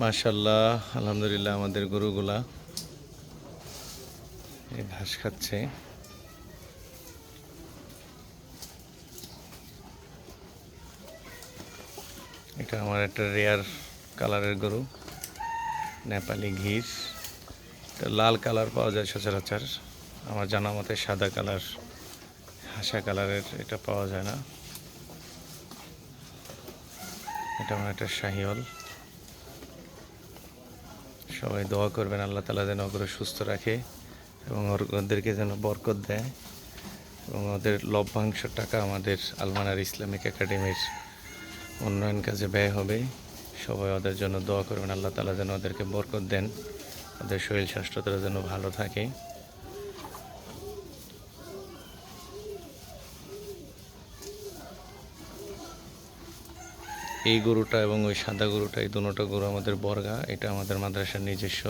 মাশাআল্লাহ, আলহামদুলিল্লাহ আমাদের গরুগুলা এই ঘাস খাচ্ছে। এটা আমার একটা রেয়ার কালারের গরু, নেপালি ঘির। এটা লাল কালার পাওয়া যায় সচরাচর, আমার জানা মতে সাদা কালার, হাসা কালারের এটা পাওয়া যায় না। এটা আমার একটা শাহিওয়াল। সবাই দোয়া করবেন আল্লাহ তাআলা যেন ওগুলো সুস্থ রাখে এবং ওদেরকে যেন বরকত দেয় এবং ওদের লভ্যাংশ টাকা আমাদের আলমানার ইসলামিক একাডেমির উন্নয়ন কাজে ব্যয় হবে। সবাই ওদের জন্য দোয়া করবেন আল্লাহ তাআলা যেন ওদেরকে বরকত দেন, ওদের শরীর স্বাস্থ্যটা যেন ভালো থাকে। এই গরুটা এবং ওই সাদা গরুটা, এই দুটো গরু আমাদের বর্গা। এটা আমাদের মাদ্রাসার নিজস্ব।